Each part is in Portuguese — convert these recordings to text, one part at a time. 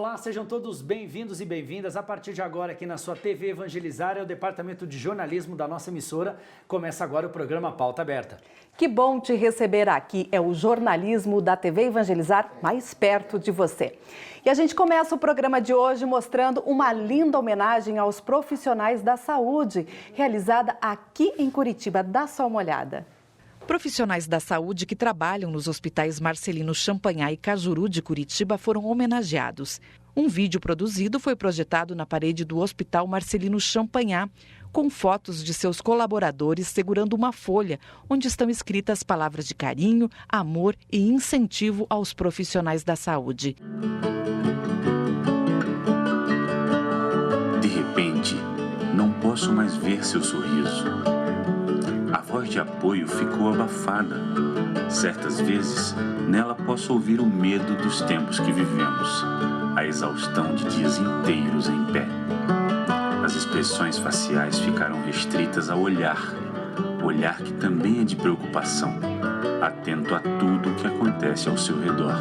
Olá, sejam todos bem-vindos e bem-vindas. A partir de agora, aqui na sua TV Evangelizar, é o departamento de jornalismo da nossa emissora. Começa agora o programa Pauta Aberta. Que bom te receber aqui. É o jornalismo da TV Evangelizar mais perto de você. E a gente começa o programa de hoje mostrando uma linda homenagem aos profissionais da saúde, realizada aqui em Curitiba. Dá só uma olhada. Profissionais da saúde que trabalham nos hospitais Marcelino Champagnat e Cajuru de Curitiba foram homenageados. Um vídeo produzido foi projetado na parede do Hospital Marcelino Champagnat, com fotos de seus colaboradores segurando uma folha, onde estão escritas palavras de carinho, amor e incentivo aos profissionais da saúde. De repente, não posso mais ver seu sorriso. A voz de apoio ficou abafada. Certas vezes, nela posso ouvir o medo dos tempos que vivemos, a exaustão de dias inteiros em pé. As expressões faciais ficaram restritas ao olhar que também é de preocupação, atento a tudo o que acontece ao seu redor.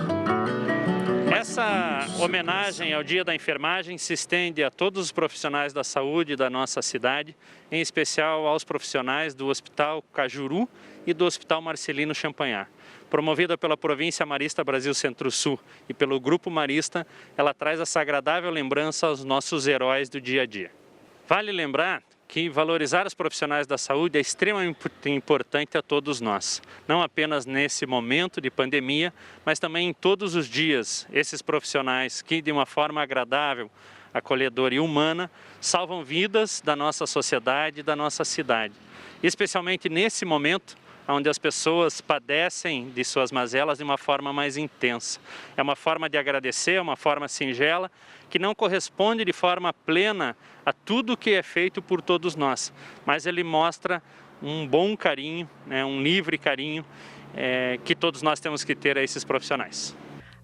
Essa homenagem ao Dia da Enfermagem se estende a todos os profissionais da saúde da nossa cidade, em especial aos profissionais do Hospital Cajuru e do Hospital Marcelino Champagnat. Promovida pela Província Marista Brasil Centro-Sul e pelo Grupo Marista, ela traz essa agradável lembrança aos nossos heróis do dia a dia. Vale lembrar que valorizar os profissionais da saúde é extremamente importante a todos nós. Não apenas nesse momento de pandemia, mas também em todos os dias. Esses profissionais que, de uma forma agradável, acolhedora e humana, salvam vidas da nossa sociedade e da nossa cidade. Especialmente nesse momento, onde as pessoas padecem de suas mazelas de uma forma mais intensa. É uma forma de agradecer, é uma forma singela, que não corresponde de forma plena a tudo que é feito por todos nós, mas ele mostra um bom carinho, um livre carinho que todos nós temos que ter a esses profissionais.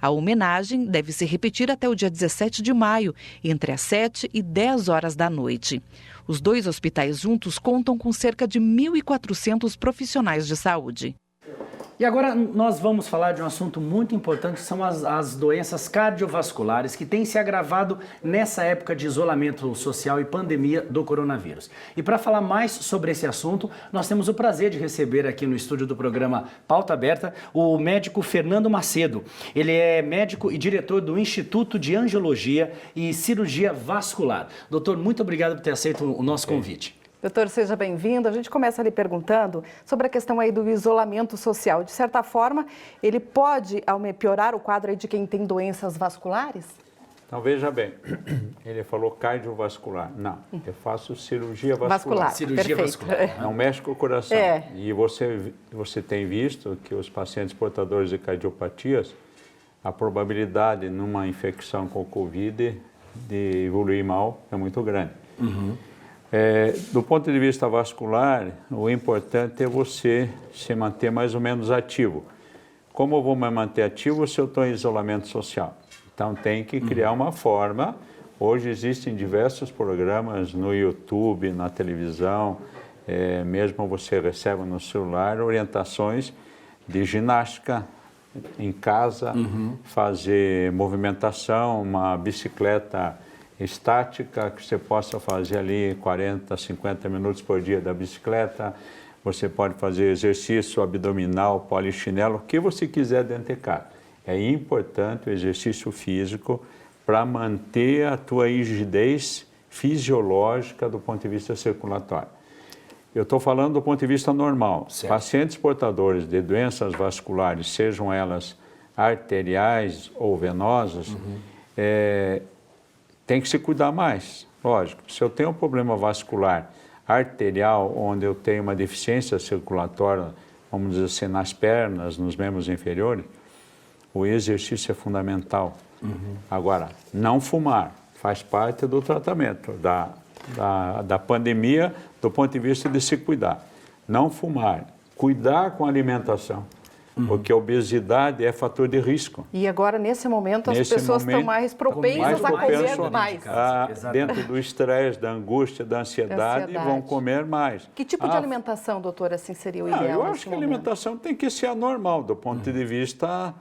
A homenagem deve se repetir até o dia 17 de maio, entre as 7 e 10 horas da noite. Os dois hospitais juntos contam com cerca de 1.400 profissionais de saúde. E agora nós vamos falar de um assunto muito importante, que são as doenças cardiovasculares que têm se agravado nessa época de isolamento social e pandemia do coronavírus. E para falar mais sobre esse assunto, nós temos o prazer de receber aqui no estúdio do programa Pauta Aberta o médico Fernando Macedo. Ele é médico e diretor do Instituto de Angiologia e Cirurgia Vascular. Doutor, muito obrigado por ter aceito o nosso convite. Doutor, seja bem-vindo. A gente começa ali perguntando sobre a questão aí do isolamento social. De certa forma, ele pode piorar o quadro aí de quem tem doenças vasculares? Então, veja bem, ele falou cardiovascular. Não, eu faço cirurgia vascular. Cirurgia vascular. Não mexe com o coração. E você tem visto que os pacientes portadores de cardiopatias, a probabilidade numa infecção com o Covid de evoluir mal é muito grande. Do ponto de vista vascular, o importante é você se manter mais ou menos ativo. Como eu vou me manter ativo se eu estou em isolamento social? Então tem que criar uma forma. Hoje existem diversos programas no YouTube, na televisão, mesmo você recebe no celular orientações de ginástica em casa, fazer movimentação, uma bicicleta estática, que você possa fazer ali 40, 50 minutos por dia da bicicleta. Você pode fazer exercício abdominal, polichinelo, o que você quiser dentro de casa. É importante o exercício físico para manter a tua rigidez fisiológica do ponto de vista circulatório. Eu estou falando do ponto de vista normal. Certo. Pacientes portadores de doenças vasculares, sejam elas arteriais ou venosas, tem que se cuidar mais, lógico. Se eu tenho um problema vascular arterial, onde eu tenho uma deficiência circulatória, vamos dizer assim, nas pernas, nos membros inferiores, o exercício é fundamental. Agora, não fumar faz parte do tratamento, da pandemia, do ponto de vista de se cuidar. Não fumar, cuidar com a alimentação. Porque a obesidade é fator de risco. E agora, nesse momento, as pessoas estão mais propensas a comer mais. Dentro do estresse, da angústia, da ansiedade, vão comer mais. Que tipo de alimentação, doutor, assim seria o ideal? Eu acho que a alimentação tem que ser anormal, do ponto de vista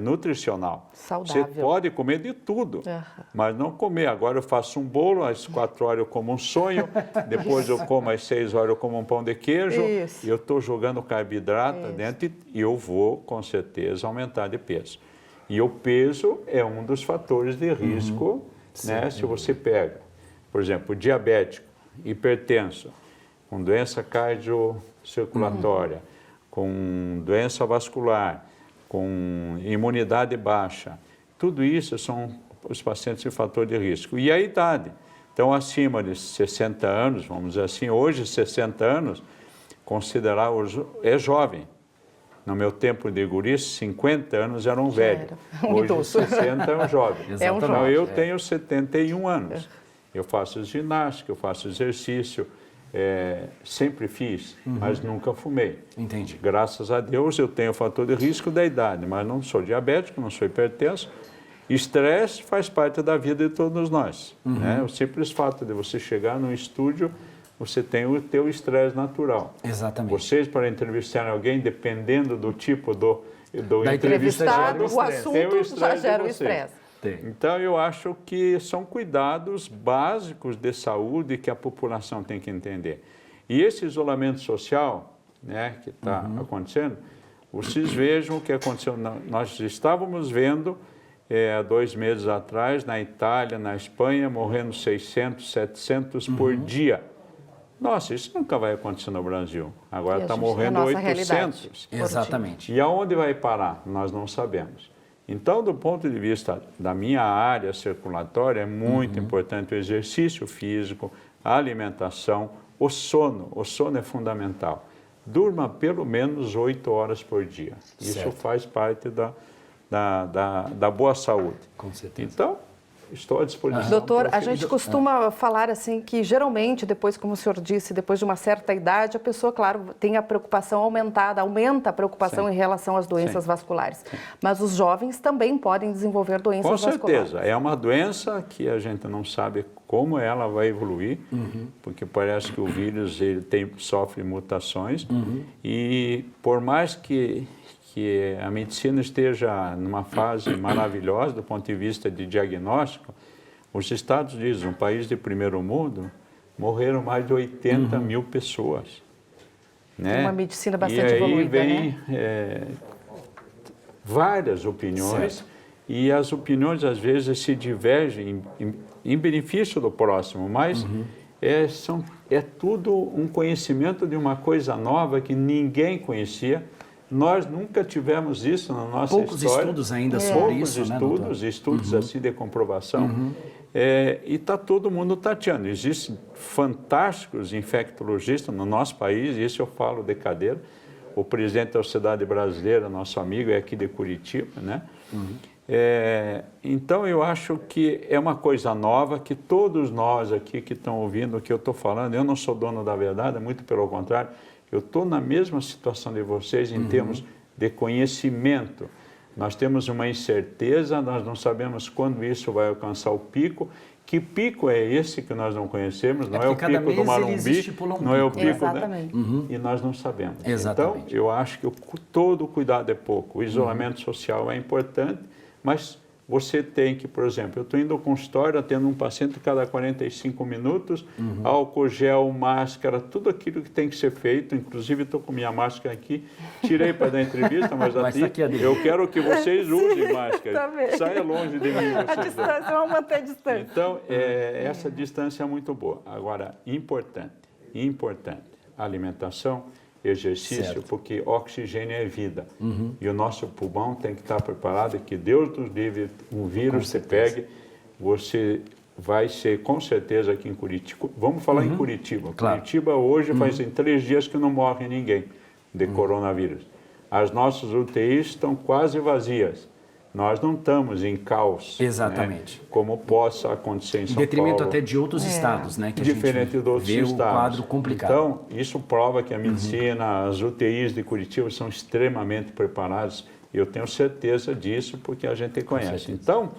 nutricional. Saudável. Você pode comer de tudo, mas não comer. Agora eu faço um bolo, às 4 horas eu como um sonho, depois eu como às 6 horas eu como um pão de queijo, e eu estou jogando carboidrato dentro e eu vou, com certeza, aumentar de peso. E o peso é um dos fatores de risco, né? Se você pega, por exemplo, diabético, hipertenso, com doença cardiocirculatória, com doença vascular, com imunidade baixa, tudo isso são os pacientes de fator de risco. E a idade. Então, acima de 60 anos, vamos dizer assim, hoje 60 anos, considerar é jovem. No meu tempo de guri, 50 anos era um velho. Hoje, 60 é um jovem. Então, eu tenho 71 anos. Eu faço ginástica, eu faço exercício, sempre fiz, mas nunca fumei. Entendi. Graças a Deus eu tenho o fator de risco da idade, mas não sou diabético, não sou hipertenso. Estresse faz parte da vida de todos nós. Né? O simples fato de você chegar num estúdio, você tem o teu estresse natural. Exatamente. Vocês, para entrevistar alguém, dependendo do tipo do entrevistado, o assunto já gera o estresse. Então, eu acho que são cuidados básicos de saúde que a população tem que entender. E esse isolamento social, né, que está acontecendo, vocês vejam o que aconteceu. Nós estávamos vendo, há 2 meses atrás, na Itália, na Espanha, morrendo 600, 700 por dia. Nossa, isso nunca vai acontecer no Brasil. Agora está morrendo 800. Exatamente. E aonde vai parar? Nós não sabemos. Então, do ponto de vista da minha área circulatória, é muito importante o exercício físico, a alimentação, o sono. O sono é fundamental. Durma pelo menos 8 horas por dia. Isso faz parte da boa saúde. Com certeza. Então, estou à disposição. Doutor, a gente costuma falar assim que geralmente, depois, como o senhor disse, depois de uma certa idade, a pessoa, claro, tem a preocupação aumentada, aumenta a preocupação em relação às doenças vasculares. Mas os jovens também podem desenvolver doenças vasculares. Com certeza. É uma doença que a gente não sabe como ela vai evoluir, porque parece que o vírus ele sofre mutações e por mais que a medicina esteja numa fase maravilhosa do ponto de vista de diagnóstico, os Estados Unidos, um país de primeiro mundo, morreram mais de 80 mil pessoas. Né? Uma medicina bastante E evoluída, aí vem várias opiniões e as opiniões às vezes se divergem em benefício do próximo, mas é tudo um conhecimento de uma coisa nova que ninguém conhecia. Nós nunca tivemos isso na nossa história. Poucos estudos ainda sobre isso, né, doutor? Estudos assim de comprovação. E está todo mundo tateando. Existem fantásticos infectologistas no nosso país, isso eu falo de cadeira. O presidente da Sociedade Brasileira, nosso amigo, é aqui de Curitiba, né? Então, eu acho que é uma coisa nova que todos nós aqui que estão ouvindo o que eu estou falando, eu não sou dono da verdade, muito pelo contrário, eu estou na mesma situação de vocês em termos de conhecimento. Nós temos uma incerteza, nós não sabemos quando isso vai alcançar o pico. Que pico é esse que nós não conhecemos? Não é o pico do Marumbi, não é o pico, né? E nós não sabemos. Exatamente. Então, eu acho que todo cuidado é pouco. O isolamento social é importante, mas você tem que, por exemplo, eu estou indo ao consultório, atendo um paciente cada 45 minutos, álcool gel, máscara, tudo aquilo que tem que ser feito, inclusive estou com minha máscara aqui, tirei para dar entrevista, mas eu quero que vocês usem máscara, saia longe de mim. A distância, vamos manter a distância. Então, essa distância é muito boa. Agora, importante, alimentação, exercício, porque oxigênio é vida. E o nosso pulmão tem que estar preparado, que Deus nos livre, um vírus se pegue, você vai ser com certeza aqui em Curitiba. Vamos falar em Curitiba. Claro. Curitiba hoje faz 3 dias que não morre ninguém de coronavírus. As nossas UTIs estão quase vazias. Nós não estamos em caos, exatamente, né, como possa acontecer em São Paulo. Em detrimento até de outros estados, né? Que diferente de outros estados. O quadro complicado. Então, isso prova que a medicina, as UTIs de Curitiba são extremamente preparadas. E eu tenho certeza disso porque a gente conhece. Então,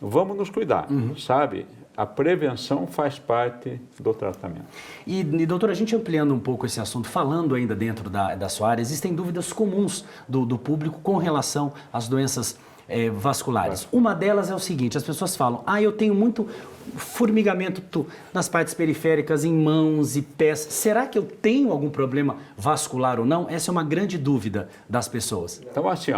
vamos nos cuidar, sabe? a prevenção faz parte do tratamento. E doutor, a gente ampliando um pouco esse assunto, falando ainda dentro da sua área, existem dúvidas comuns do público com relação às doenças vasculares. Uma delas é o seguinte, as pessoas falam, eu tenho muito formigamento nas partes periféricas, em mãos e pés. Será que eu tenho algum problema vascular ou não? Essa é uma grande dúvida das pessoas. Então, assim,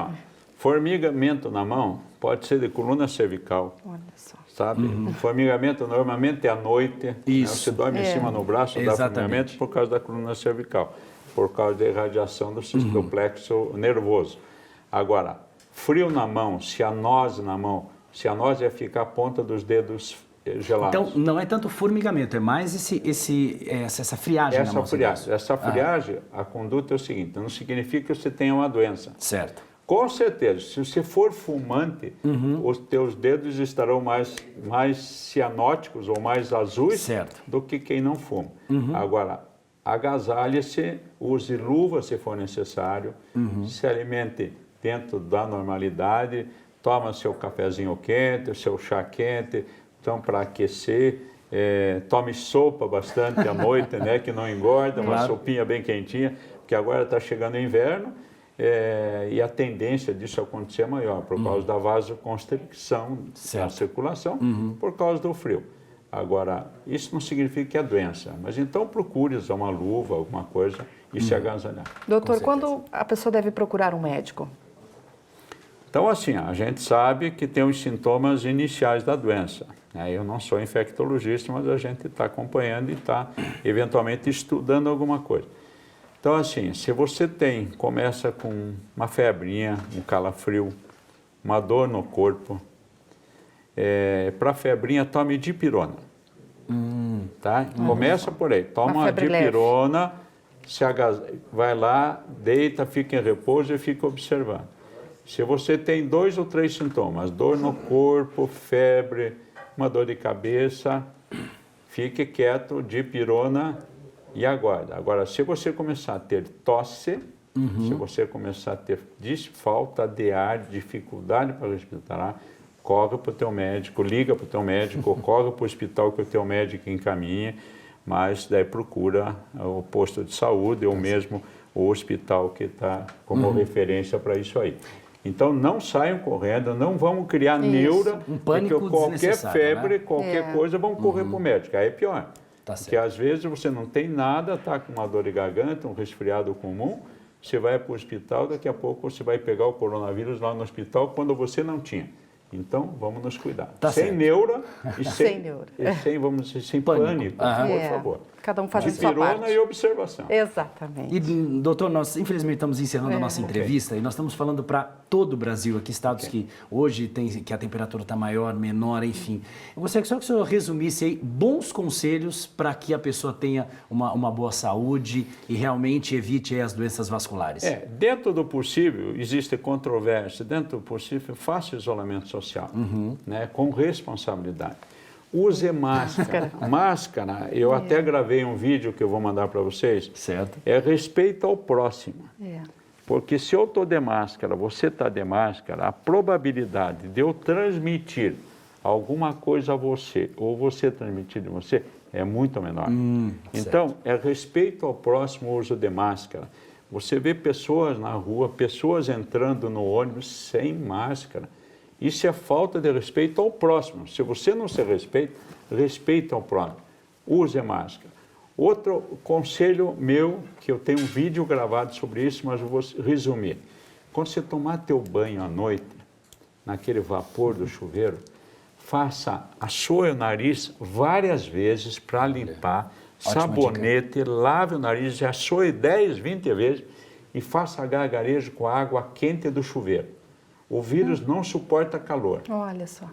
formigamento na mão pode ser de coluna cervical. Olha só. Sabe? Formigamento normalmente é à noite. Isso. Né? Você dorme em cima no braço, dá formigamento por causa da coluna cervical, por causa da irradiação do plexo nervoso. Agora, frio na mão, cianose na mão, cianose é ficar a ponta dos dedos gelados. Então, não é tanto formigamento, é mais essa friagem na mão. Essa friagem, a conduta é o seguinte, não significa que você tenha uma doença. Certo. Com certeza, se você for fumante, os teus dedos estarão mais cianóticos ou mais azuis do que quem não fuma. Agora, agasalhe-se, use luva se for necessário, se alimente dentro da normalidade, toma seu cafezinho quente, seu chá quente, então para aquecer, tome sopa bastante à noite, né, que não engorda, uma sopinha bem quentinha, porque agora está chegando o inverno, e a tendência disso acontecer é maior, por causa da vasoconstricção da circulação, por causa do frio. Agora, isso não significa que é doença, mas então procure usar uma luva, alguma coisa, e se agasalhar. Doutor, quando a pessoa deve procurar um médico? Então, assim, a gente sabe que tem os sintomas iniciais da doença. Eu não sou infectologista, mas a gente está acompanhando e está, eventualmente, estudando alguma coisa. Então, assim, se você começa com uma febrinha, um calafrio, uma dor no corpo, para febrinha, tome dipirona. Tá? Começa por aí, toma uma dipirona, vai lá, deita, fica em repouso e fica observando. Se você tem 2 ou 3 sintomas, dor no corpo, febre, uma dor de cabeça, fique quieto, dipirona e aguarda. Agora, se você começar a ter tosse, se você começar a ter falta de ar, dificuldade para respirar, corre para o teu médico, liga para o teu médico, corre para o hospital que o teu médico encaminha, mas daí procura o posto de saúde ou mesmo o hospital que está como referência para isso aí. Então, não saiam correndo, não vamos criar neura, porque qualquer febre, qualquer coisa, vamos correr para o médico. Aí é pior. Porque às vezes você não tem nada, está com uma dor de garganta, um resfriado comum, você vai para o hospital, daqui a pouco você vai pegar o coronavírus lá no hospital quando você não tinha. Então, vamos nos cuidar. Sem neura e sem pânico, por favor. Cada um fazendo sua parte. Dipirona e observação. Exatamente. E, doutor, nós infelizmente estamos encerrando a nossa entrevista e nós estamos falando para todo o Brasil, aqui estados que hoje que a temperatura está maior, menor, enfim. Eu gostaria só que o senhor resumisse aí bons conselhos para que a pessoa tenha uma boa saúde e realmente evite as doenças vasculares. Dentro do possível, existe controvérsia, dentro do possível, faça isolamento social, né, com responsabilidade. Use máscara. Máscara, eu até gravei um vídeo que eu vou mandar para vocês. Certo. É respeito ao próximo. Porque se eu estou de máscara, você está de máscara, a probabilidade de eu transmitir alguma coisa a você, ou você transmitir de você, é muito menor. Então, é respeito ao próximo, o uso de máscara. Você vê pessoas na rua, pessoas entrando no ônibus sem máscara. Isso é falta de respeito ao próximo. Se você não se respeita, respeita ao próximo. Use máscara. Outro conselho meu, que eu tenho um vídeo gravado sobre isso, mas eu vou resumir. Quando você tomar teu banho à noite, naquele vapor do chuveiro, assoe o nariz várias vezes para limpar, sabonete, lave o nariz, assoe 10, 20 vezes e faça gargarejo com a água quente do chuveiro. O vírus não suporta calor. Olha só.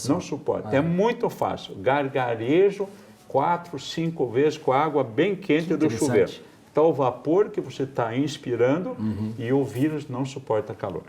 Não suporta. É muito fácil. Gargarejo 4, 5 vezes com a água bem quente do chuveiro. Então, o vapor que você está inspirando e o vírus não suporta calor.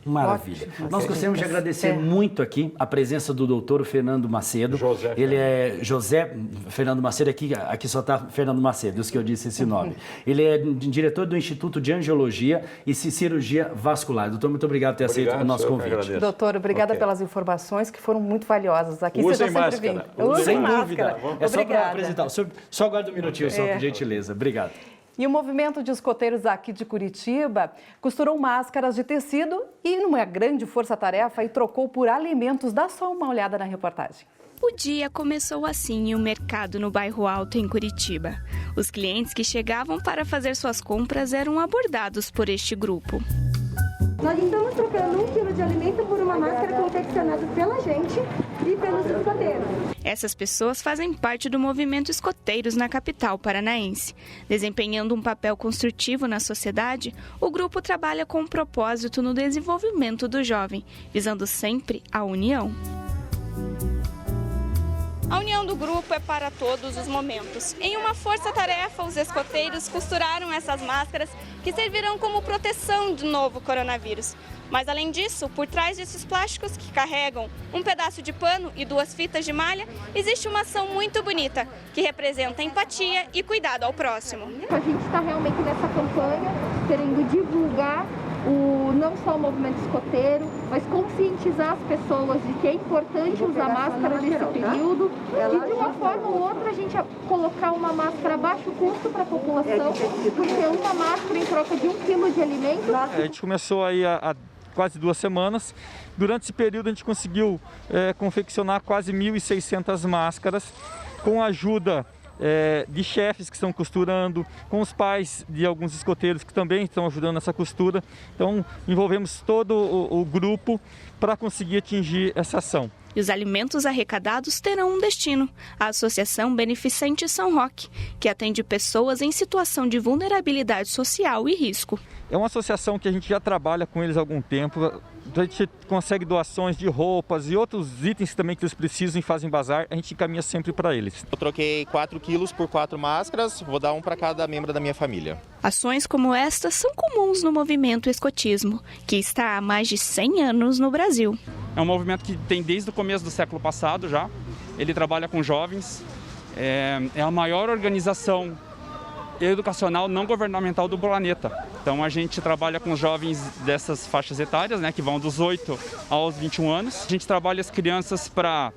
Maravilha. Ótimo. Nós gostaríamos de agradecer muito aqui a presença do doutor Fernando Macedo. Ele é José Fernando Macedo, aqui só está Fernando Macedo, isso que eu disse esse nome. Ele é diretor do Instituto de Angiologia e Cirurgia Vascular. Doutor, muito obrigado por ter aceito o nosso convite. Doutor, obrigada pelas informações que foram muito valiosas. Aqui Usem seja sempre máscara. vindo. Sem Usem dúvida. máscara. É só para apresentar. Só aguarda um minutinho, só por gentileza. Obrigado. E o movimento de escoteiros aqui de Curitiba costurou máscaras de tecido e, numa grande força-tarefa, trocou por alimentos. Dá só uma olhada na reportagem. O dia começou assim em um mercado no bairro Alto, em Curitiba. Os clientes que chegavam para fazer suas compras eram abordados por este grupo. Nós estamos trocando 1 quilo de alimento por uma máscara confeccionada pela gente e pelos escoteiros. Essas pessoas fazem parte do movimento Escoteiros na capital paranaense. Desempenhando um papel construtivo na sociedade, o grupo trabalha com um propósito no desenvolvimento do jovem, visando sempre a união. A união do grupo é para todos os momentos. Em uma força-tarefa, os escoteiros costuraram essas máscaras que servirão como proteção do novo coronavírus. Mas além disso, por trás desses plásticos que carregam um pedaço de pano e 2 fitas de malha, existe uma ação muito bonita que representa empatia e cuidado ao próximo. A gente está realmente nessa campanha querendo divulgar não só o movimento escoteiro, mas conscientizar as pessoas de que é importante usar máscara nesse período e de uma forma ou outra a gente colocar uma máscara a baixo custo para a população, porque uma máscara em troca de 1 quilo de alimento. A gente começou aí há quase 2 semanas. Durante esse período a gente conseguiu confeccionar quase 1.600 máscaras com a ajuda de chefes que estão costurando, com os pais de alguns escoteiros que também estão ajudando nessa costura. Então, envolvemos todo o grupo para conseguir atingir essa ação. E os alimentos arrecadados terão um destino: a Associação Beneficente São Roque, que atende pessoas em situação de vulnerabilidade social e risco. É uma associação que a gente já trabalha com eles há algum tempo. A gente consegue doações de roupas e outros itens também que eles precisam e fazem bazar, a gente encaminha sempre para eles. Eu troquei 4 quilos por 4 máscaras, vou dar 1 para cada membro da minha família. Ações como estas são comuns no movimento escotismo, que está há mais de 100 anos no Brasil. É um movimento que tem desde o começo do século passado já. Ele trabalha com jovens, é a maior organização educacional não governamental do planeta. Então a gente trabalha com jovens dessas faixas etárias, né, que vão dos 8 aos 21 anos. A gente trabalha as crianças para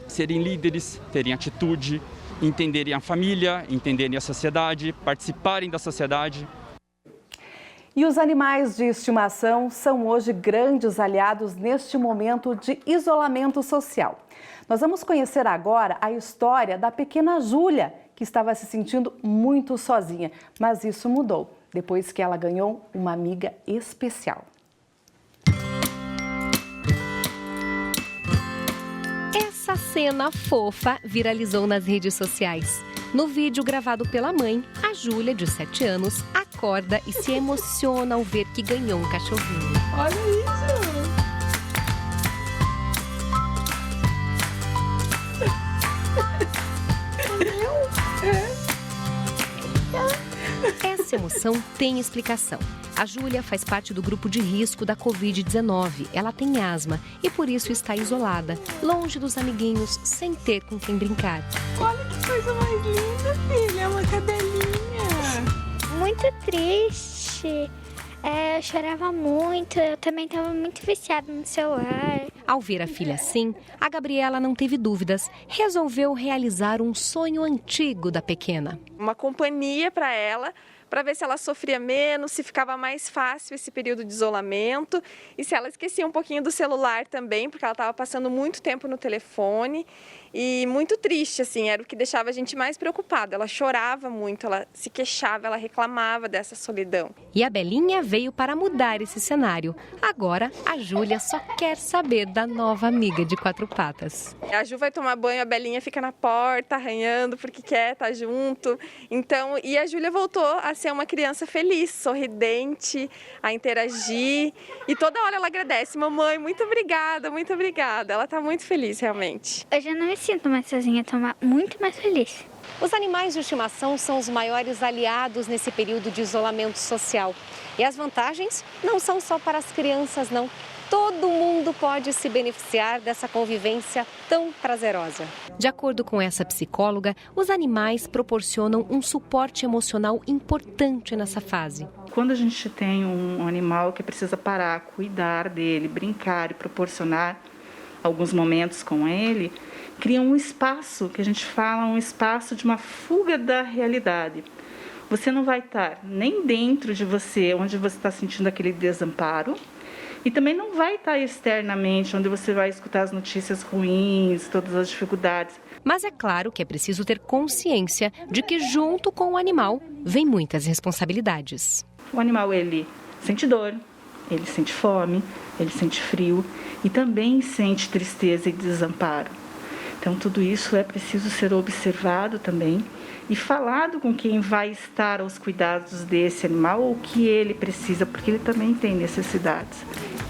serem líderes, terem atitude, entenderem a família, entenderem a sociedade, participarem da sociedade. E os animais de estimação são hoje grandes aliados neste momento de isolamento social. Nós vamos conhecer agora a história da pequena Júlia, que estava se sentindo muito sozinha, mas isso mudou depois que ela ganhou uma amiga especial. Essa cena fofa viralizou nas redes sociais. No vídeo gravado pela mãe, a Júlia, de 7 anos, acorda e se emociona ao ver que ganhou um cachorrinho. Olha isso! Essa emoção tem explicação. A Júlia faz parte do grupo de risco da Covid-19. Ela tem asma e por isso está isolada, longe dos amiguinhos, sem ter com quem brincar. Olha que coisa mais linda, filha, é uma cadelinha. Muito triste. Eu chorava muito, eu também estava muito viciada no celular. Ao ver a filha assim, a Gabriela não teve dúvidas. Resolveu realizar um sonho antigo da pequena. Uma companhia para ela, para ver se ela sofria menos, se ficava mais fácil esse período de isolamento e se ela esquecia um pouquinho do celular também, porque ela estava passando muito tempo no telefone. E muito triste, assim, era o que deixava a gente mais preocupada. Ela chorava muito, ela se queixava, ela reclamava dessa solidão. E a Belinha veio para mudar esse cenário. Agora, a Júlia só quer saber da nova amiga de 4 patas. A Ju vai tomar banho, a Belinha fica na porta, arranhando, porque quer estar junto. Então, e a Júlia voltou a ser uma criança feliz, sorridente, a interagir. E toda hora ela agradece. Mamãe, muito obrigada, muito obrigada. Ela está muito feliz, realmente. Eu já não me sinto mais sozinha, estou muito mais feliz. Os animais de estimação são os maiores aliados nesse período de isolamento social. E as vantagens não são só para as crianças, não. Todo mundo pode se beneficiar dessa convivência tão prazerosa. De acordo com essa psicóloga, os animais proporcionam um suporte emocional importante nessa fase. Quando a gente tem um animal que precisa parar, cuidar dele, brincar e proporcionar alguns momentos com ele, cria um espaço, que a gente fala, um espaço de uma fuga da realidade. Você não vai estar nem dentro de você, onde você está sentindo aquele desamparo, e também não vai estar externamente, onde você vai escutar as notícias ruins, todas as dificuldades. Mas é claro que é preciso ter consciência de que junto com o animal vem muitas responsabilidades. O animal, ele sente dor, ele sente fome, ele sente frio e também sente tristeza e desamparo. Então, tudo isso é preciso ser observado também e falado com quem vai estar aos cuidados desse animal, o que ele precisa, porque ele também tem necessidades.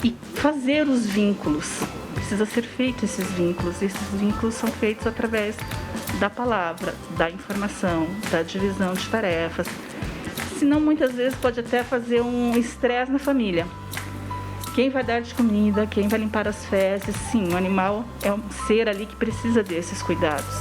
E fazer os vínculos, precisa ser feito esses vínculos. Esses vínculos são feitos através da palavra, da informação, da divisão de tarefas. Senão, muitas vezes, pode até fazer um estresse na família. Quem vai dar de comida, quem vai limpar as fezes, sim, o animal é um ser ali que precisa desses cuidados.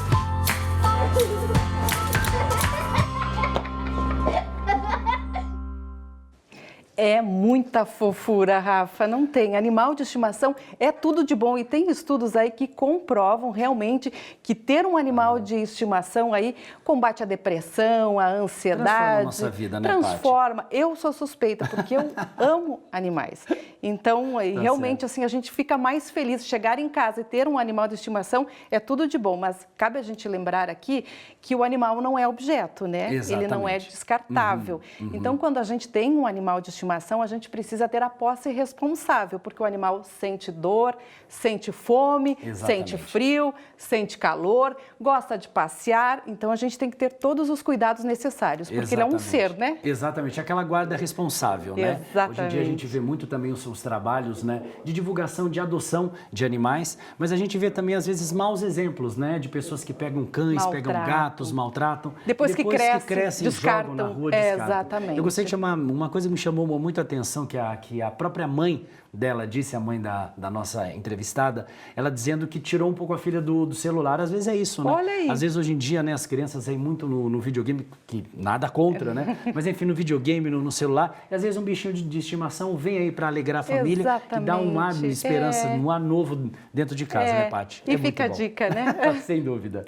É muita fofura, Rafa, não tem. Animal de estimação é tudo de bom e tem estudos aí que comprovam realmente que ter um animal de estimação aí combate a depressão, a ansiedade. Transforma a nossa vida, né, transforma. Paty? Eu sou suspeita porque eu amo animais. Então, realmente, certo. assim, a gente fica mais feliz. Chegar em casa e ter um animal de estimação é tudo de bom, mas cabe a gente lembrar aqui que o animal não é objeto, né? Exatamente. Ele não é descartável. Então, quando a gente tem um animal de estimação, a gente precisa ter a posse responsável, porque o animal sente dor, sente fome, sente frio, sente calor, gosta de passear, então a gente tem que ter todos os cuidados necessários, porque ele é um ser, né? Exatamente, aquela guarda responsável, né? Exatamente. Hoje em dia a gente vê muito também os trabalhos, né, de divulgação, de adoção de animais, mas a gente vê também às vezes maus exemplos, né, de pessoas que pegam cães, pegam gatos, maltratam. Depois que crescem, jogam na rua, descartam. Exatamente. Eu gostaria de chamar uma coisa que me chamou muito a atenção, que a própria mãe dela disse, a mãe da nossa entrevistada, ela dizendo que tirou um pouco a filha do celular. Às vezes é isso, né? Olha aí. Às vezes hoje em dia, né, as crianças aí muito no videogame, que nada contra, né? Mas enfim, no videogame, no celular, e às vezes um bichinho de estimação vem aí para alegrar a família, que dá um ar de esperança, um ar novo dentro de casa, né, Paty? E fica a dica, né? Sem dúvida.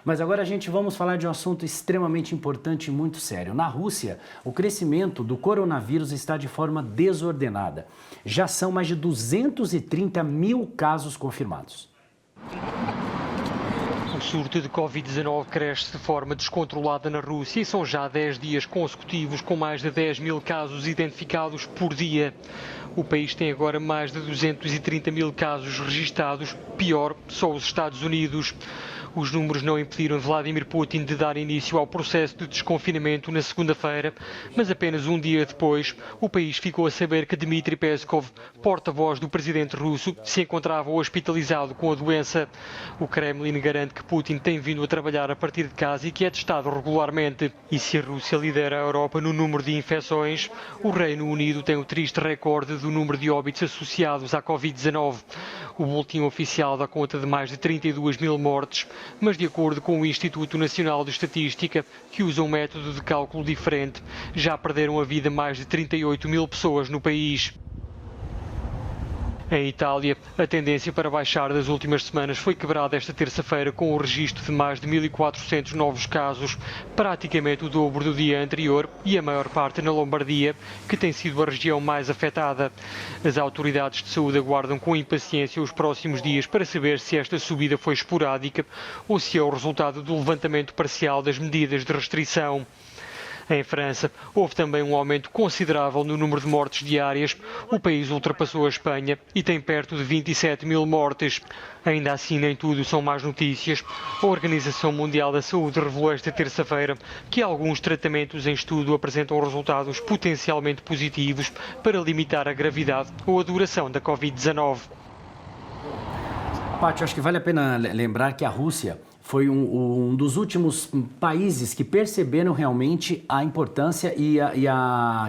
Mas agora vamos falar de um assunto extremamente importante e muito sério. Na Rússia, o crescimento do coronavírus está de forma desordenada. Já são mais de 230 mil casos confirmados. O surto de Covid-19 cresce de forma descontrolada na Rússia e são já 10 dias consecutivos com mais de 10 mil casos identificados por dia. O país tem agora mais de 230 mil casos registados, pior, só os Estados Unidos. Os números não impediram Vladimir Putin de dar início ao processo de desconfinamento na segunda-feira, mas apenas um dia depois, o país ficou a saber que Dmitry Peskov, porta-voz do presidente russo, se encontrava hospitalizado com a doença. O Kremlin garante que Putin tem vindo a trabalhar a partir de casa e que é testado regularmente. E se a Rússia lidera a Europa no número de infecções, o Reino Unido tem o triste recorde do número de óbitos associados à Covid-19. O boletim oficial dá conta de mais de 32 mil mortes, mas de acordo com o Instituto Nacional de Estatística, que usa um método de cálculo diferente, já perderam a vida mais de 38 mil pessoas no país. Em Itália, a tendência para baixar das últimas semanas foi quebrada esta terça-feira com o registro de mais de 1.400 novos casos, praticamente o dobro do dia anterior e a maior parte na Lombardia, que tem sido a região mais afetada. As autoridades de saúde aguardam com impaciência os próximos dias para saber se esta subida foi esporádica ou se é o resultado do levantamento parcial das medidas de restrição. Em França, houve também um aumento considerável no número de mortes diárias. O país ultrapassou a Espanha e tem perto de 27 mil mortes. Ainda assim, nem tudo são más notícias. A Organização Mundial da Saúde revelou esta terça-feira que alguns tratamentos em estudo apresentam resultados potencialmente positivos para limitar a gravidade ou a duração da Covid-19. Paty, acho que vale a pena lembrar que a Rússia foi um dos últimos países que perceberam realmente a importância e a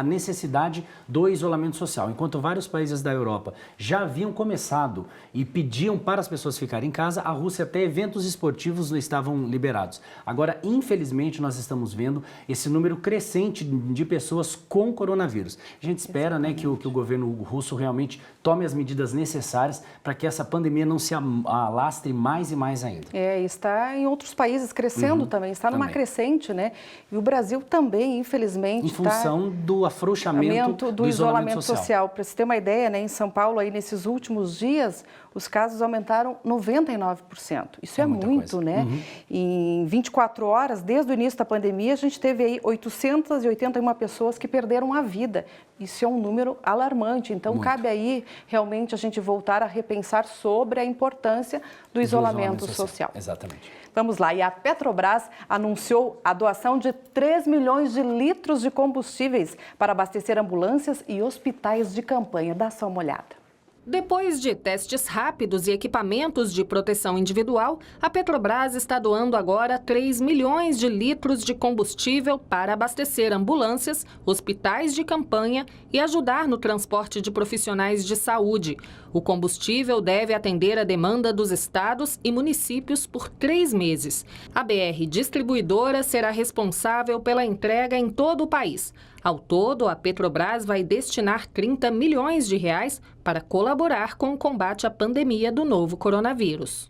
necessidade do isolamento social. Enquanto vários países da Europa já haviam começado e pediam para as pessoas ficarem em casa, a Rússia até eventos esportivos não estavam liberados. Agora, infelizmente, nós estamos vendo esse número crescente de pessoas com coronavírus. A gente espera, né, que o governo russo realmente tome as medidas necessárias para que essa pandemia não se alastre mais e mais ainda. Está em outros países crescendo também, está numa crescente, né? E o Brasil também, infelizmente, em função do afrouxamento do isolamento social. Para você ter uma ideia, né, em São Paulo, aí, nesses últimos dias, os casos aumentaram 99%. Isso é muito, coisa, né? Em 24 horas, desde o início da pandemia, a gente teve aí 881 pessoas que perderam a vida. Isso é um número alarmante. Então, cabe aí realmente a gente voltar a repensar sobre a importância do isolamento social. Exatamente. Vamos lá, e a Petrobras anunciou a doação de 3 milhões de litros de combustíveis para abastecer ambulâncias e hospitais de campanha. Dá só uma olhada. Depois de testes rápidos e equipamentos de proteção individual, a Petrobras está doando agora 3 milhões de litros de combustível para abastecer ambulâncias, hospitais de campanha e ajudar no transporte de profissionais de saúde. O combustível deve atender a demanda dos estados e municípios por 3 meses. A BR Distribuidora será responsável pela entrega em todo o país. Ao todo, a Petrobras vai destinar 30 milhões de reais para colaborar com o combate à pandemia do novo coronavírus.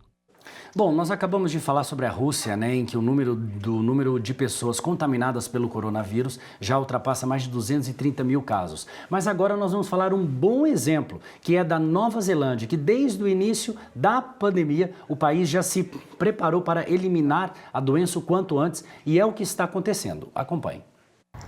Bom, nós acabamos de falar sobre a Rússia, né, em que o número de pessoas contaminadas pelo coronavírus já ultrapassa mais de 230 mil casos. Mas agora nós vamos falar um bom exemplo, que é da Nova Zelândia, que desde o início da pandemia o país já se preparou para eliminar a doença o quanto antes e é o que está acontecendo. Acompanhe.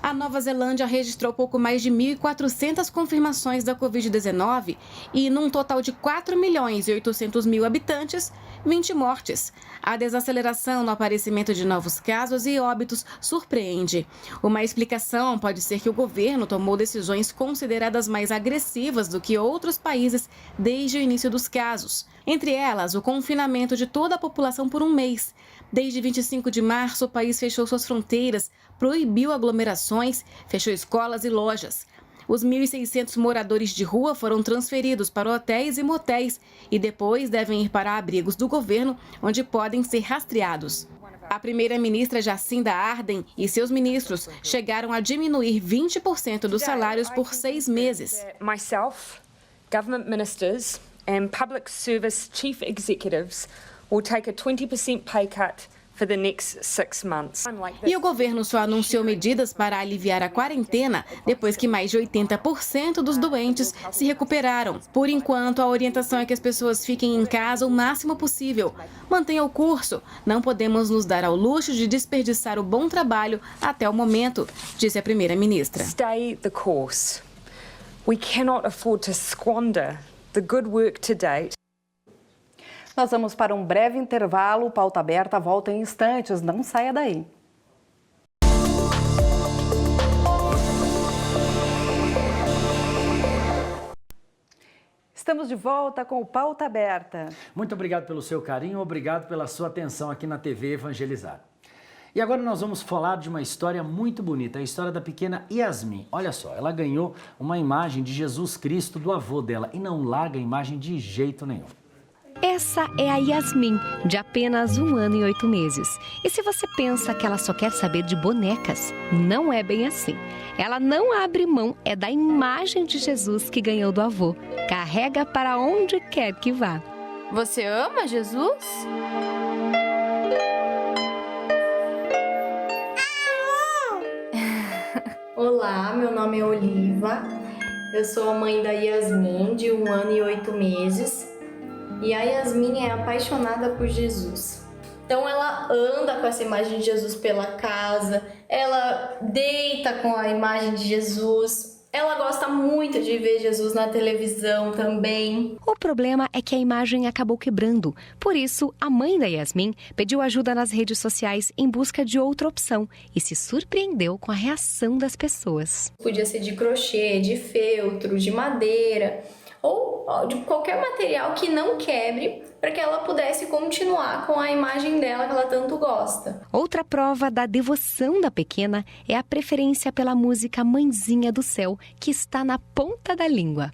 A Nova Zelândia registrou pouco mais de 1.400 confirmações da Covid-19 e, num total de 4.800.000 habitantes, 20 mortes. A desaceleração no aparecimento de novos casos e óbitos surpreende. Uma explicação pode ser que o governo tomou decisões consideradas mais agressivas do que outros países desde o início dos casos. Entre elas, o confinamento de toda a população por um mês. Desde 25 de março, o país fechou suas fronteiras, proibiu aglomerações, fechou escolas e lojas. Os 1.600 moradores de rua foram transferidos para hotéis e motéis e depois devem ir para abrigos do governo, onde podem ser rastreados. A primeira-ministra Jacinda Ardern e seus ministros chegaram a diminuir 20% dos salários por 6 meses. Myself, government ministers and public service chief executives will take a 20% pay cut for the next 6 months. E o governo só anunciou medidas para aliviar a quarentena depois que mais de 80% dos doentes se recuperaram. Por enquanto, a orientação é que as pessoas fiquem em casa o máximo possível. Mantenha o curso. Não podemos nos dar ao luxo de desperdiçar o bom trabalho até o momento, disse a primeira-ministra. Stay the course. We cannot afford to squander the good work to date. Nós vamos para um breve intervalo. Pauta Aberta volta em instantes. Não saia daí. Estamos de volta com o Pauta Aberta. Muito obrigado pelo seu carinho, obrigado pela sua atenção aqui na TV Evangelizar. E agora nós vamos falar de uma história muito bonita, a história da pequena Yasmin. Olha só, ela ganhou uma imagem de Jesus Cristo do avô dela e não larga a imagem de jeito nenhum. Essa é a Yasmin, de apenas 1 ano e 8 meses. E se você pensa que ela só quer saber de bonecas, não é bem assim. Ela não abre mão, é da imagem de Jesus que ganhou do avô. Carrega para onde quer que vá. Você ama Jesus? Olá, meu nome é Oliva. Eu sou a mãe da Yasmin, de 1 ano e 8 meses. E a Yasmin é apaixonada por Jesus. Então ela anda com essa imagem de Jesus pela casa, ela deita com a imagem de Jesus, ela gosta muito de ver Jesus na televisão também. O problema é que a imagem acabou quebrando. Por isso, a mãe da Yasmin pediu ajuda nas redes sociais em busca de outra opção e se surpreendeu com a reação das pessoas. Podia ser de crochê, de feltro, de madeira ou ou de qualquer material que não quebre, para que ela pudesse continuar com a imagem dela que ela tanto gosta. Outra prova da devoção da pequena é a preferência pela música Mãezinha do Céu, que está na ponta da língua.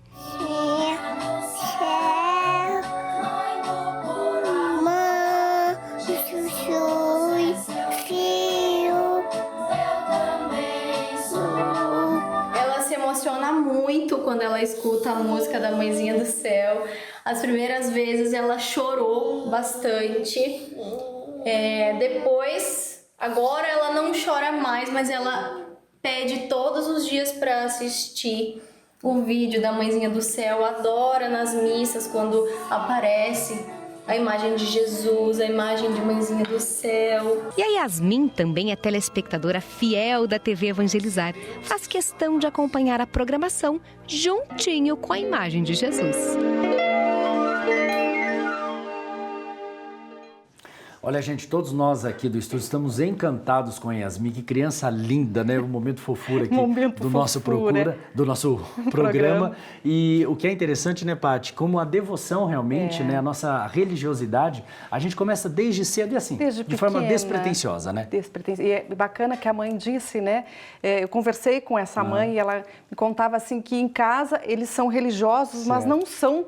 Ela se emociona muito quando ela escuta a música da Mãezinha do Céu. As primeiras vezes ela chorou bastante. Depois, agora ela não chora mais, mas ela pede todos os dias para assistir o vídeo da Mãezinha do Céu. Adora nas missas quando aparece a imagem de Jesus, a imagem de Mãezinha do Céu. E a Yasmin também é telespectadora fiel da TV Evangelizar. Faz questão de acompanhar a programação juntinho com a imagem de Jesus. Olha, gente, todos nós aqui do estúdio estamos encantados com a Yasmin. Que criança linda, né? Um momento fofura aqui do nosso programa. E o que é interessante, né, Paty? Como a devoção realmente, né? A nossa religiosidade, a gente começa desde cedo e assim, de forma despretensiosa, né? E é bacana que a mãe disse, né? Eu conversei com essa mãe e ela me contava assim que em casa eles são religiosos, mas não são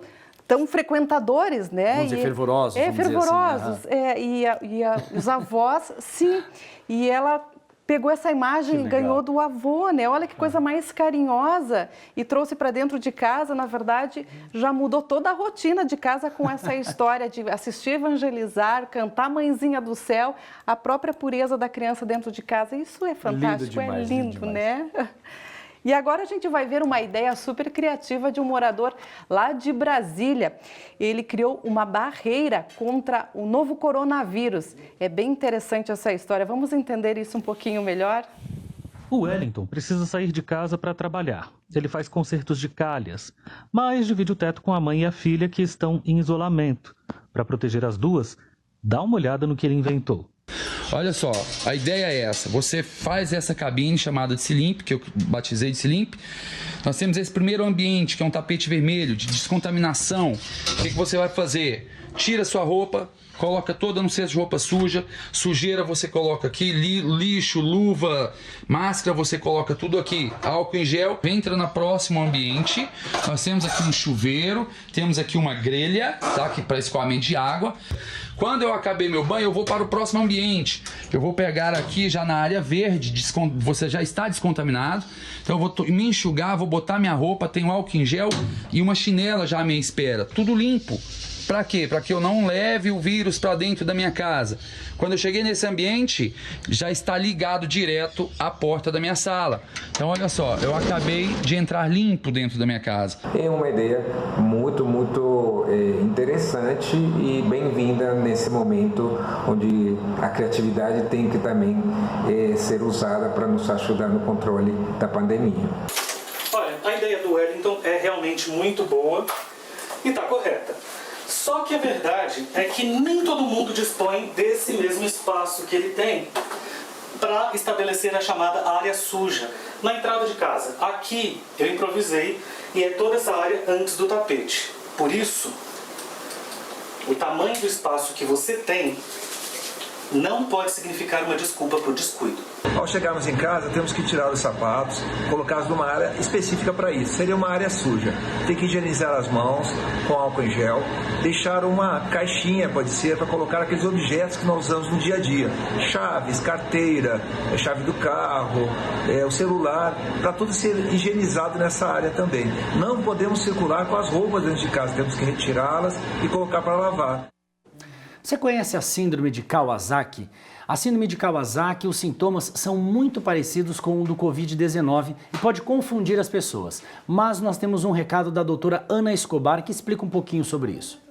tão frequentadores, né? Vamos dizer, fervorosos. Fervorosos. Assim, os avós, sim. E ela pegou essa imagem e ganhou do avô, né? Olha que coisa mais carinhosa. E trouxe para dentro de casa, na verdade, já mudou toda a rotina de casa com essa história de assistir Evangelizar, cantar Mãezinha do Céu, a própria pureza da criança dentro de casa. Isso é fantástico, lindo demais, lindo, né? E agora a gente vai ver uma ideia super criativa de um morador lá de Brasília. Ele criou uma barreira contra o novo coronavírus. É bem interessante essa história. Vamos entender isso um pouquinho melhor? O Wellington precisa sair de casa para trabalhar. Ele faz concertos de calhas, mas divide o teto com a mãe e a filha que estão em isolamento. Para proteger as duas, dá uma olhada no que ele inventou. Olha só, a ideia é essa, você faz essa cabine chamada de Silimp, que eu batizei de Silimp. Nós temos esse primeiro ambiente, que é um tapete vermelho de descontaminação. O que você vai fazer? Tira sua roupa, coloca toda no cesto de roupa suja, sujeira você coloca aqui, lixo, luva, máscara, você coloca tudo aqui, álcool em gel. Entra no próximo ambiente, nós temos aqui um chuveiro, temos aqui uma grelha, tá, aqui para escoamento de água. Quando eu acabei meu banho, eu vou para o próximo ambiente. Eu vou pegar aqui já na área verde, você já está descontaminado. Então eu vou me enxugar, vou botar minha roupa, tenho álcool em gel e uma chinela já à minha espera. Tudo limpo. Para quê? Para que eu não leve o vírus para dentro da minha casa. Quando eu cheguei nesse ambiente, já está ligado direto à porta da minha sala. Então, olha só, eu acabei de entrar limpo dentro da minha casa. É uma ideia muito interessante e bem-vinda nesse momento onde a criatividade tem que também ser usada para nos ajudar no controle da pandemia. Olha, a ideia do Wellington é realmente muito boa e está correta. Só que a verdade é que nem todo mundo dispõe desse mesmo espaço que ele tem para estabelecer a chamada área suja na entrada de casa. Aqui eu improvisei e é toda essa área antes do tapete. Por isso, o tamanho do espaço que você tem não pode significar uma desculpa para o descuido. Ao chegarmos em casa, temos que tirar os sapatos, colocá-los numa área específica para isso. Seria uma área suja. Tem que higienizar as mãos com álcool em gel, deixar uma caixinha, pode ser, para colocar aqueles objetos que nós usamos no dia a dia. Chaves, carteira, chave do carro, o celular, para tudo ser higienizado nessa área também. Não podemos circular com as roupas dentro de casa, temos que retirá-las e colocar para lavar. Você conhece a síndrome de Kawasaki? A síndrome de Kawasaki, os sintomas são muito parecidos com o do Covid-19 e pode confundir as pessoas. Mas nós temos um recado da doutora Ana Escobar que explica um pouquinho sobre isso.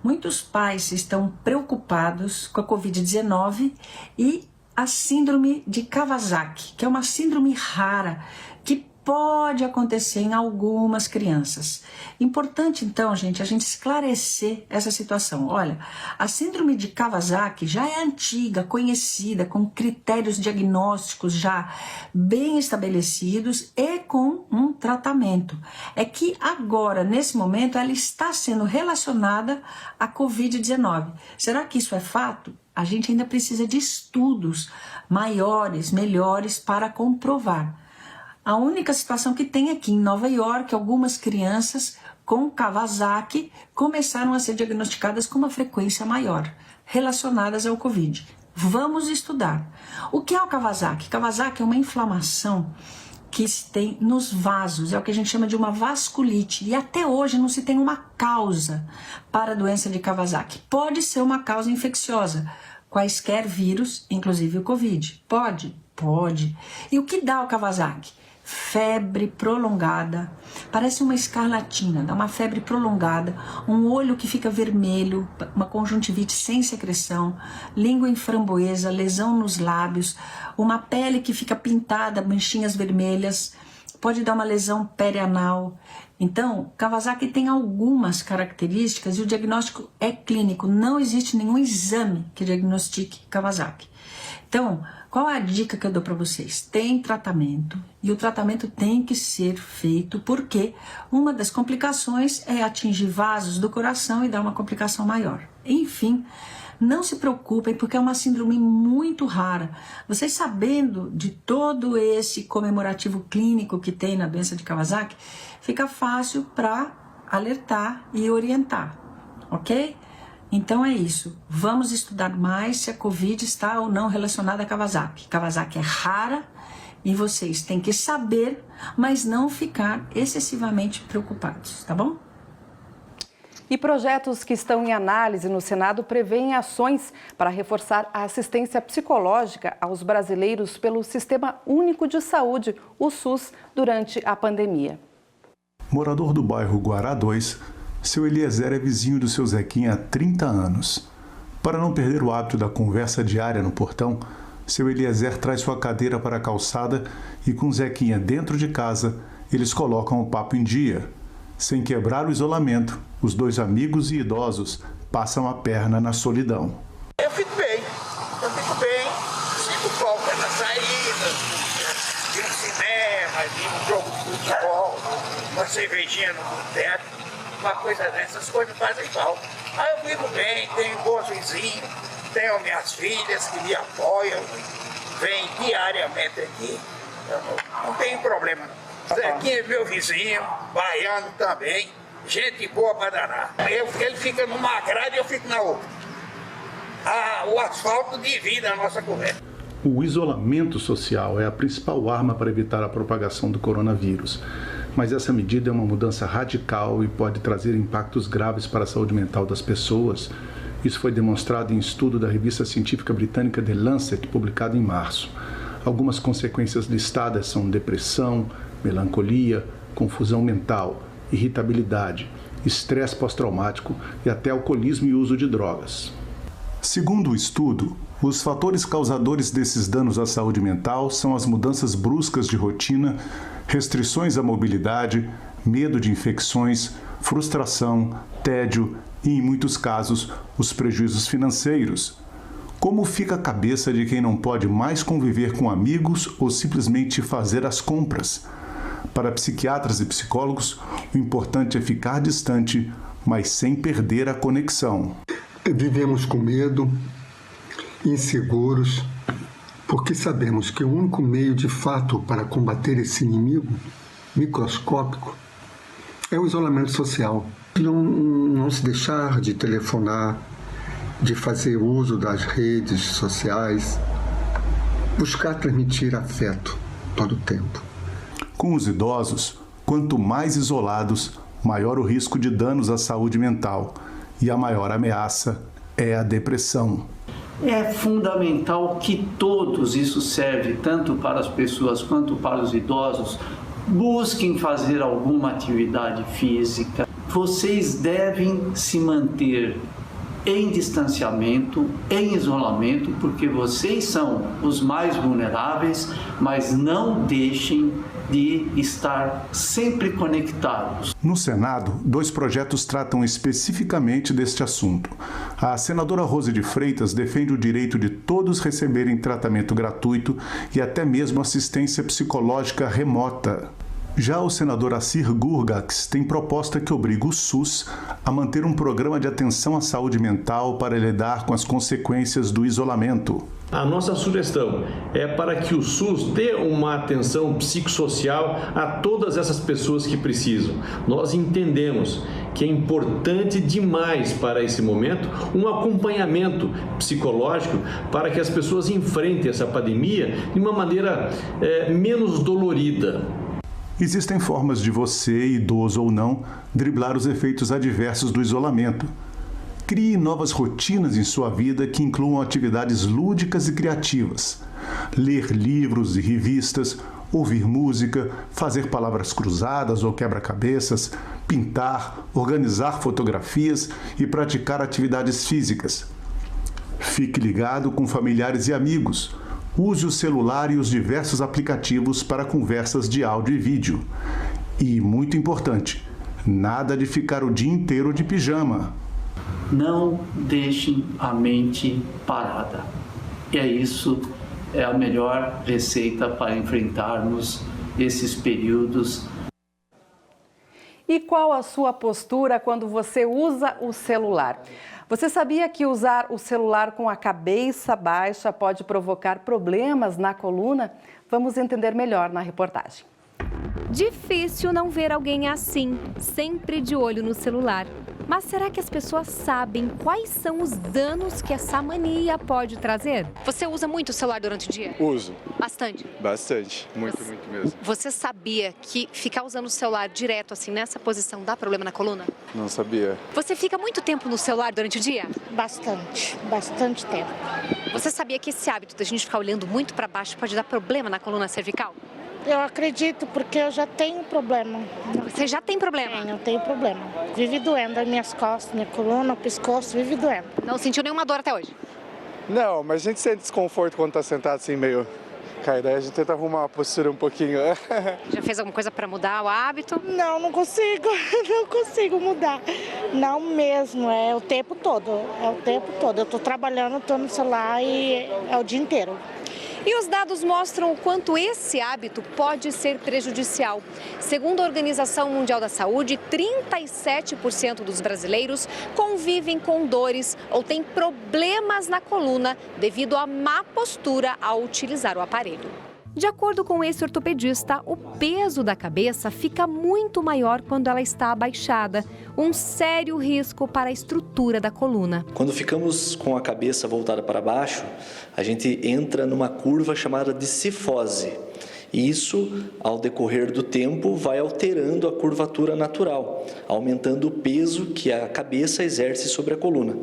Muitos pais estão preocupados com a Covid-19 e a síndrome de Kawasaki, que é uma síndrome rara que pode acontecer em algumas crianças. Importante, então, gente, a gente esclarecer essa situação. Olha, a síndrome de Kawasaki já é antiga, conhecida, com critérios diagnósticos já bem estabelecidos e com um tratamento. É que agora, nesse momento, ela está sendo relacionada à Covid-19. Será que isso é fato? A gente ainda precisa de estudos maiores, melhores para comprovar. A única situação que tem aqui em Nova York, algumas crianças com Kawasaki começaram a ser diagnosticadas com uma frequência maior, relacionadas ao Covid. Vamos estudar. O que é o Kawasaki? Kawasaki é uma inflamação que se tem nos vasos, é o que a gente chama de uma vasculite. E até hoje não se tem uma causa para a doença de Kawasaki. Pode ser uma causa infecciosa, quaisquer vírus, inclusive o Covid. Pode? Pode. E o que dá o Kawasaki? Febre prolongada, parece uma escarlatina, dá uma febre prolongada, um olho que fica vermelho, uma conjuntivite sem secreção, língua em framboesa, lesão nos lábios, uma pele que fica pintada, manchinhas vermelhas, pode dar uma lesão perianal. Então, Kawasaki tem algumas características e o diagnóstico é clínico, não existe nenhum exame que diagnostique Kawasaki. Então, qual é a dica que eu dou para vocês? Tem tratamento e o tratamento tem que ser feito porque uma das complicações é atingir vasos do coração e dar uma complicação maior. Enfim, não se preocupem porque é uma síndrome muito rara. Vocês sabendo de todo esse comemorativo clínico que tem na doença de Kawasaki, fica fácil para alertar e orientar, ok? Então é isso, vamos estudar mais se a Covid está ou não relacionada a Kawasaki. Kawasaki é rara e vocês têm que saber, mas não ficar excessivamente preocupados, tá bom? E projetos que estão em análise no Senado prevêem ações para reforçar a assistência psicológica aos brasileiros pelo Sistema Único de Saúde, o SUS, durante a pandemia. Morador do bairro Guará 2, seu Eliezer é vizinho do seu Zequinha há 30 anos. Para não perder o hábito da conversa diária no portão, seu Eliezer traz sua cadeira para a calçada e com Zequinha dentro de casa, eles colocam o papo em dia. Sem quebrar o isolamento, os dois amigos e idosos passam a perna na solidão. Eu fico bem. Sinto falta na saída, de um cinema, de um jogo de futebol, uma cervejinha no boteco. Uma coisa dessas coisas fazem falta. Aí eu vivo bem, tenho bons vizinhos, tenho minhas filhas que me apoiam, vêm diariamente aqui. Eu não tenho problema. Zequinha é meu vizinho, baiano também, gente boa para danar. Ele fica numa grade e eu fico na outra. O asfalto divide a nossa conversa. O isolamento social é a principal arma para evitar a propagação do coronavírus. Mas essa medida é uma mudança radical e pode trazer impactos graves para a saúde mental das pessoas. Isso foi demonstrado em estudo da revista científica britânica The Lancet, publicado em março. Algumas consequências listadas são depressão, melancolia, confusão mental, irritabilidade, estresse pós-traumático e até alcoolismo e uso de drogas. Segundo o estudo, os fatores causadores desses danos à saúde mental são as mudanças bruscas de rotina, restrições à mobilidade, medo de infecções, frustração, tédio e, em muitos casos, os prejuízos financeiros. Como fica a cabeça de quem não pode mais conviver com amigos ou simplesmente fazer as compras? Para psiquiatras e psicólogos, o importante é ficar distante, mas sem perder a conexão. Vivemos com medo, inseguros, porque sabemos que o único meio de fato para combater esse inimigo microscópico é o isolamento social. Não se deixar de telefonar, de fazer uso das redes sociais, buscar transmitir afeto todo o tempo. Com os idosos, quanto mais isolados, maior o risco de danos à saúde mental e a maior ameaça é a depressão. É fundamental que todos, isso serve tanto para as pessoas quanto para os idosos, busquem fazer alguma atividade física. Vocês devem se manter em distanciamento, em isolamento, porque vocês são os mais vulneráveis, mas não deixem de estar sempre conectados. No Senado, 2 projetos tratam especificamente deste assunto. A senadora Rose de Freitas defende o direito de todos receberem tratamento gratuito e até mesmo assistência psicológica remota. Já o senador Assir Gurgax tem proposta que obriga o SUS a manter um programa de atenção à saúde mental para lidar com as consequências do isolamento. A nossa sugestão é para que o SUS dê uma atenção psicossocial a todas essas pessoas que precisam. Nós entendemos que é importante demais para esse momento um acompanhamento psicológico para que as pessoas enfrentem essa pandemia de uma maneira menos dolorida. Existem formas de você, idoso ou não, driblar os efeitos adversos do isolamento. Crie novas rotinas em sua vida que incluam atividades lúdicas e criativas. Ler livros e revistas, ouvir música, fazer palavras cruzadas ou quebra-cabeças, pintar, organizar fotografias e praticar atividades físicas. Fique ligado com familiares e amigos. Use o celular e os diversos aplicativos para conversas de áudio e vídeo. E, muito importante, nada de ficar o dia inteiro de pijama. Não deixem a mente parada. Isso é a melhor receita para enfrentarmos esses períodos. E qual a sua postura quando você usa o celular? Você sabia que usar o celular com a cabeça baixa pode provocar problemas na coluna? Vamos entender melhor na reportagem. Difícil não ver alguém assim, sempre de olho no celular. Mas será que as pessoas sabem quais são os danos que essa mania pode trazer? Você usa muito o celular durante o dia? Uso. Bastante? Bastante. Muito mesmo. Você sabia que ficar usando o celular direto, assim, nessa posição, dá problema na coluna? Não sabia. Você fica muito tempo no celular durante o dia? Bastante tempo. Você sabia que esse hábito da gente ficar olhando muito para baixo pode dar problema na coluna cervical? Eu acredito, porque eu já tenho problema. Você já tem problema? Eu tenho problema. Vive doendo as minhas costas, minha coluna, o pescoço, vive doendo. Não sentiu nenhuma dor até hoje? Não, mas a gente sente desconforto quando tá sentado assim meio caído. Aí a gente tenta arrumar a postura um pouquinho. Já fez alguma coisa para mudar o hábito? Não consigo. Não consigo mudar. Não mesmo, é o tempo todo. Eu tô trabalhando, tô no celular e é o dia inteiro. E os dados mostram o quanto esse hábito pode ser prejudicial. Segundo a Organização Mundial da Saúde, 37% dos brasileiros convivem com dores ou têm problemas na coluna devido à má postura ao utilizar o aparelho. De acordo com esse ortopedista, o peso da cabeça fica muito maior quando ela está abaixada, um sério risco para a estrutura da coluna. Quando ficamos com a cabeça voltada para baixo, a gente entra numa curva chamada de cifose. E isso, ao decorrer do tempo, vai alterando a curvatura natural, aumentando o peso que a cabeça exerce sobre a coluna.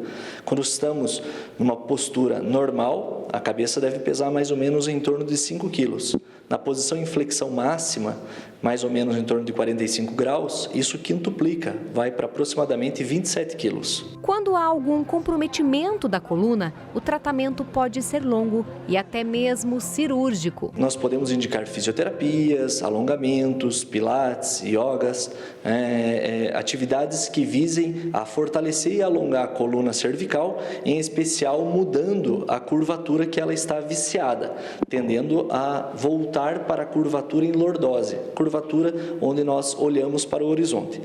Quando estamos numa postura normal, a cabeça deve pesar mais ou menos em torno de 5 quilos. Na posição em flexão máxima, mais ou menos em torno de 45 graus, isso quintuplica, vai para aproximadamente 27 quilos. Quando há algum comprometimento da coluna, o tratamento pode ser longo e até mesmo cirúrgico. Nós podemos indicar fisioterapias, alongamentos, pilates, yogas, atividades que visem a fortalecer e alongar a coluna cervical, em especial mudando a curvatura que ela está viciada, tendendo a voltar para a curvatura em lordose, curvatura onde nós olhamos para o horizonte.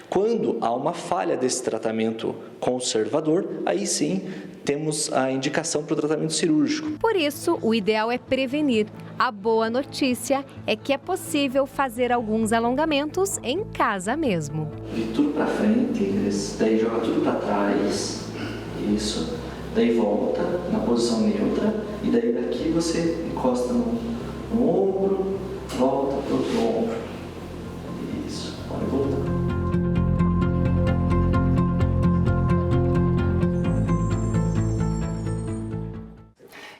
Quando há uma falha desse tratamento conservador, aí sim temos a indicação para o tratamento cirúrgico. Por isso, o ideal é prevenir. A boa notícia é que é possível fazer alguns alongamentos em casa mesmo. E tudo para frente, daí joga tudo para trás, isso. Daí volta na posição neutra e daí daqui você encosta no ombro, volta para o outro ombro. Isso, pode voltar.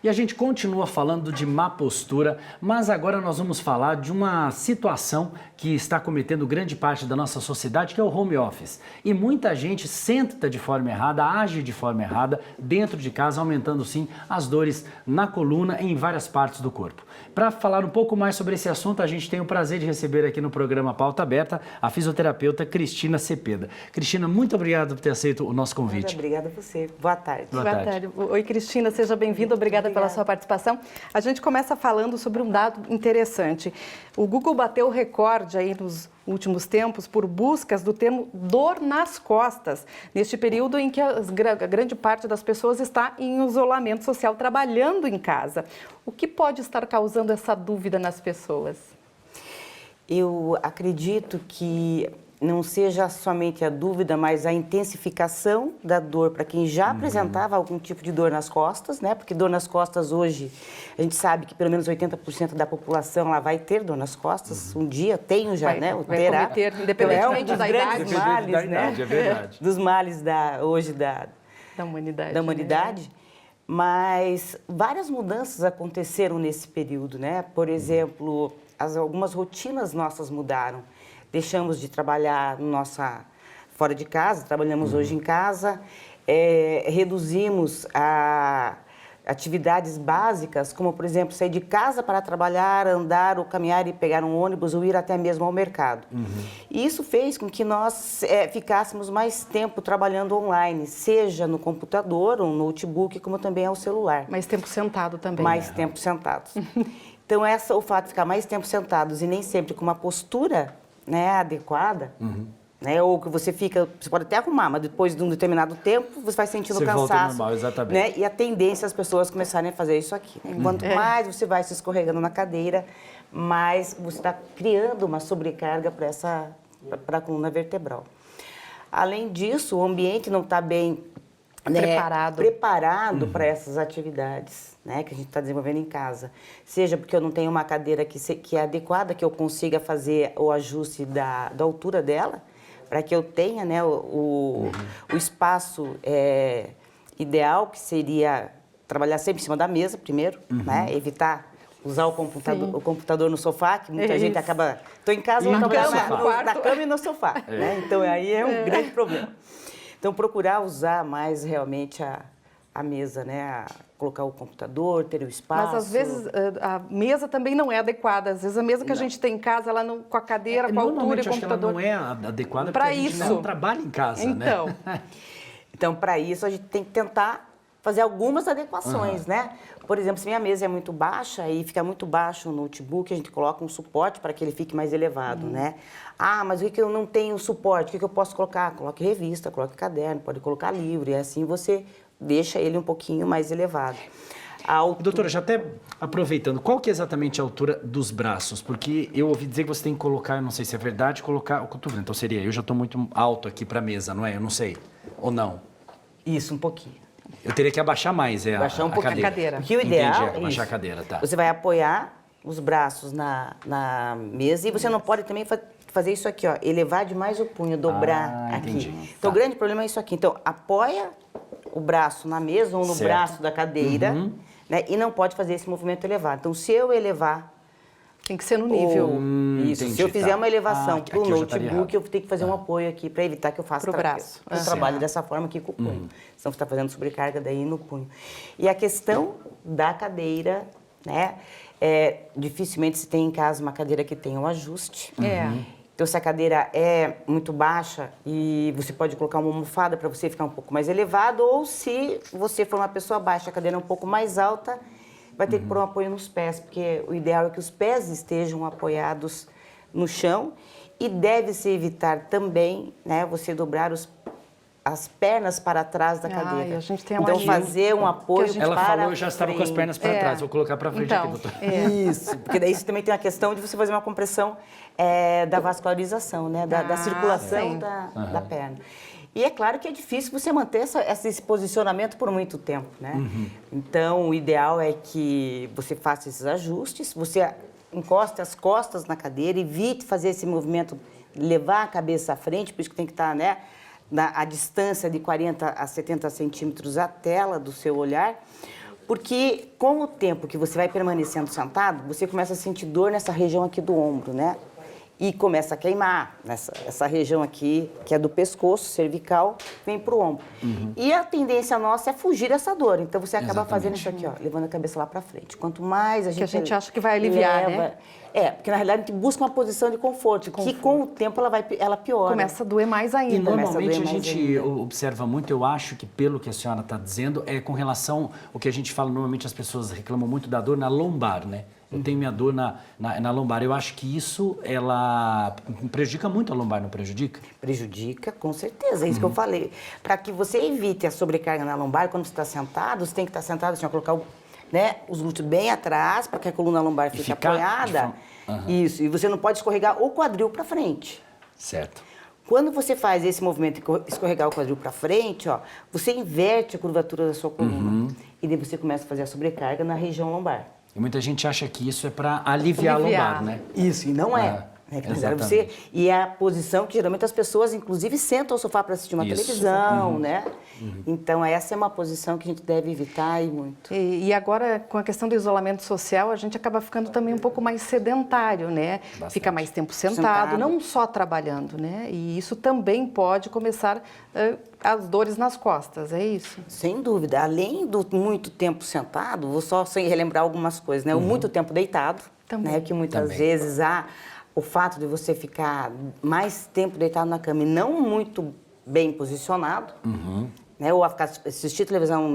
E a gente continua falando de má postura, mas agora nós vamos falar de uma situação que está cometendo grande parte da nossa sociedade, que é o home office. E muita gente senta de forma errada, age de forma errada dentro de casa, aumentando sim as dores na coluna e em várias partes do corpo. Para falar um pouco mais sobre esse assunto, a gente tem o prazer de receber aqui no programa Pauta Aberta a fisioterapeuta Cristina Cepeda. Cristina, muito obrigado por ter aceito o nosso convite. Obrigada a você. Boa tarde. Boa tarde. Oi, Cristina, seja bem-vinda. Obrigada pela sua participação. A gente começa falando sobre um dado interessante. O Google bateu o recorde aí nos últimos tempos por buscas do termo dor nas costas, neste período em que a grande parte das pessoas está em isolamento social, trabalhando em casa. O que pode estar causando essa dúvida nas pessoas? Eu acredito que não seja somente a dúvida, mas a intensificação da dor para quem já apresentava algum tipo de dor nas costas, né? Porque dor nas costas hoje, a gente sabe que pelo menos 80% da população lá vai ter dor nas costas. Um dia tenho já, né? O terá. Cometer, independentemente da idade. Males, né? É verdade. Dos males hoje da humanidade. Da humanidade. Né? Mas várias mudanças aconteceram nesse período, né? Por exemplo, algumas rotinas nossas mudaram. Deixamos de trabalhar fora de casa, trabalhamos hoje em casa, reduzimos atividades básicas, como, por exemplo, sair de casa para trabalhar, andar ou caminhar e pegar um ônibus ou ir até mesmo ao mercado. E isso fez com que nós ficássemos mais tempo trabalhando online, seja no computador ou no notebook, como também ao celular. Mais tempo sentado também. Mais tempo sentados. Então, o fato de ficar mais tempo sentados e nem sempre com uma postura, né, adequada, né, ou que você pode até arrumar, mas depois de um determinado tempo você vai sentindo cansaço. Volta ao normal, exatamente. Né, e a tendência as pessoas começarem a fazer isso aqui. Né? Quanto mais você vai se escorregando na cadeira, mais você está criando uma sobrecarga para a coluna vertebral. Além disso, o ambiente não está bem preparado para essas atividades, né, que a gente está desenvolvendo em casa. Seja porque eu não tenho uma cadeira que é adequada, que eu consiga fazer o ajuste da altura dela, para que eu tenha, né, o espaço ideal, que seria trabalhar sempre em cima da mesa primeiro, né, evitar usar o computador no sofá, que muita gente acaba... Estou em casa, vou trabalhar na cama e no sofá. Né? Então, aí é um grande problema. Então, procurar usar mais realmente a mesa, né? Colocar o computador, ter o espaço. Mas, às vezes, a mesa também não é adequada. Às vezes, a mesa que a gente tem em casa, ela não, com a cadeira, com a altura e o computador... Ela não é adequada porque a gente não trabalha em casa, né? Então, para isso, a gente tem que tentar fazer algumas adequações, né? Por exemplo, se minha mesa é muito baixa e fica muito baixo o notebook, a gente coloca um suporte para que ele fique mais elevado, né? Ah, mas o que eu não tenho suporte? O que eu posso colocar? Coloque revista, coloque caderno, pode colocar livro, e assim você deixa ele um pouquinho mais elevado. Doutora, já até aproveitando, qual que é exatamente a altura dos braços? Porque eu ouvi dizer que você tem que colocar, eu não sei se é verdade, colocar o cotovelo. Então seria, eu já estou muito alto aqui para a mesa, não é? Eu não sei. Ou não? Isso, um pouquinho. Eu teria que abaixar mais abaixar um pouquinho a cadeira. Porque o ideal é abaixar a cadeira, tá. Você vai apoiar os braços na mesa e você não pode também fazer isso aqui, ó, elevar demais o punho, dobrar aqui. Entendi. Então, o grande problema é isso aqui. Então, apoia o braço na mesa ou no braço da cadeira, né, e não pode fazer esse movimento elevado. Então, se eu elevar... Tem que ser no nível. Isso. Entendi, se eu fizer uma elevação para o notebook, eu tenho que fazer um apoio aqui para evitar que eu faça braço. Eu trabalho dessa forma aqui com o punho. Senão você está fazendo sobrecarga daí no punho. E a questão da cadeira, né? Dificilmente se tem em casa uma cadeira que tenha um ajuste. Então, se a cadeira é muito baixa, e você pode colocar uma almofada para você ficar um pouco mais elevado, ou se você for uma pessoa baixa, a cadeira é um pouco mais alta, vai ter que pôr um apoio nos pés, porque o ideal é que os pés estejam apoiados no chão, e deve-se evitar também, né, você dobrar as pernas para trás da cadeira. A gente tem então, fazer um apoio para frente. Ela falou, eu já estava com as pernas para trás, vou colocar para frente aqui, doutor. Isso, porque daí você também tem a questão de você fazer uma compressão da vascularização, né, da circulação da perna. E é claro que é difícil você manter esse posicionamento por muito tempo, né? Então, o ideal é que você faça esses ajustes, você encoste as costas na cadeira, evite fazer esse movimento, levar a cabeça à frente, por isso que tem que estar, né, a distância de 40 a 70 centímetros a tela do seu olhar, Porque com o tempo que você vai permanecendo sentado, você começa a sentir dor nessa região aqui do ombro, né? E começa a queimar essa região aqui, que é do pescoço, cervical, vem para o ombro. E a tendência nossa é fugir dessa dor. Então, você acaba fazendo isso aqui, ó, levando a cabeça lá para frente. Quanto mais a gente... Que a gente acha que vai aliviar, né? Porque na realidade a gente busca uma posição de conforto, que com o tempo ela piora. Começa a doer mais ainda. E normalmente a gente observa muito, eu acho que pelo que a senhora está dizendo, é com relação ao que a gente fala, normalmente as pessoas reclamam muito da dor na lombar, né? Eu tenho minha dor na lombar. Eu acho que isso, ela prejudica muito a lombar, não prejudica? Prejudica, com certeza. É isso que eu falei. Para que você evite a sobrecarga na lombar, quando você está sentado, você tem que estar sentado, assim, colocar os glúteos bem atrás, para que a coluna lombar fique apoiada. Isso. E você não pode escorregar o quadril para frente. Certo. Quando você faz esse movimento de escorregar o quadril para frente, ó, você inverte a curvatura da sua coluna. E daí você começa a fazer a sobrecarga na região lombar. E muita gente acha que isso é para aliviar a lombar, né? Isso, e não é. E é a posição que geralmente as pessoas, inclusive, sentam ao sofá para assistir uma televisão, né? Então, essa é uma posição que a gente deve evitar e muito. E agora, com a questão do isolamento social, a gente acaba ficando também um pouco mais sedentário, né? Bastante. Fica mais tempo sentado, não só trabalhando, né? E isso também pode começar as dores nas costas, é isso? Sem dúvida. Além do muito tempo sentado, vou só relembrar algumas coisas, né? O muito tempo deitado, né? Que muitas vezes o fato de você ficar mais tempo deitado na cama e não muito bem posicionado, né? Ou assistir televisão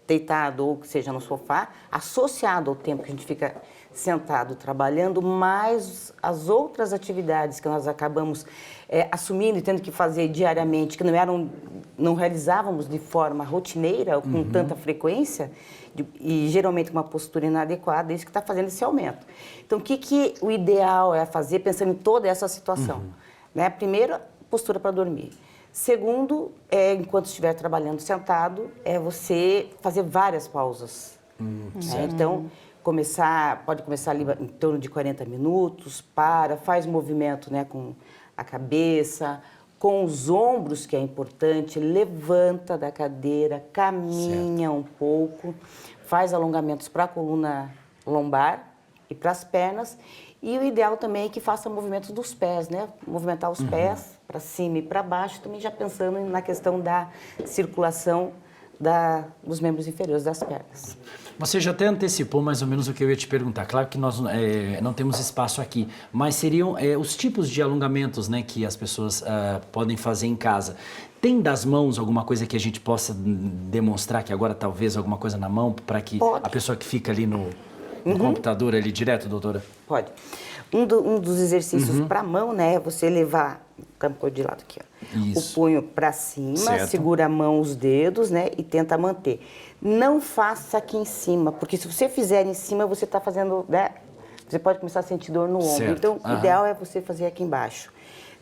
deitado ou que seja no sofá, associado ao tempo que a gente fica sentado trabalhando, mais as outras atividades que nós acabamos assumindo e tendo que fazer diariamente, que não realizávamos de forma rotineira ou com tanta frequência, e geralmente com uma postura inadequada, é isso que está fazendo esse aumento. Então, o que o ideal é fazer, pensando em toda essa situação? Né? Primeiro, postura para dormir. Segundo, enquanto estiver trabalhando sentado, é você fazer várias pausas. Então, pode começar ali em torno de 40 minutos, faz movimento, né, com a cabeça, com os ombros, que é importante, levanta da cadeira, caminha um pouco, faz alongamentos para a coluna lombar e para as pernas. E o ideal também é que faça movimentos dos pés, né? Movimentar os pés para cima e para baixo, também já pensando na questão da circulação dos membros inferiores das pernas. Você já até antecipou mais ou menos o que eu ia te perguntar. Claro que nós não temos espaço aqui, mas seriam os tipos de alongamentos, né, que as pessoas podem fazer em casa. Tem das mãos alguma coisa que a gente possa demonstrar que agora talvez alguma coisa na mão para que a pessoa que fica ali no computador ali direto, doutora? Pode. Um dos exercícios para a mão, né, é você levar de lado aqui, ó. O punho para cima, segura a mão, os dedos, né, e tenta manter. Não faça aqui em cima, porque se você fizer em cima, você está fazendo, né, você pode começar a sentir dor no ombro. Então, o ideal é você fazer aqui embaixo.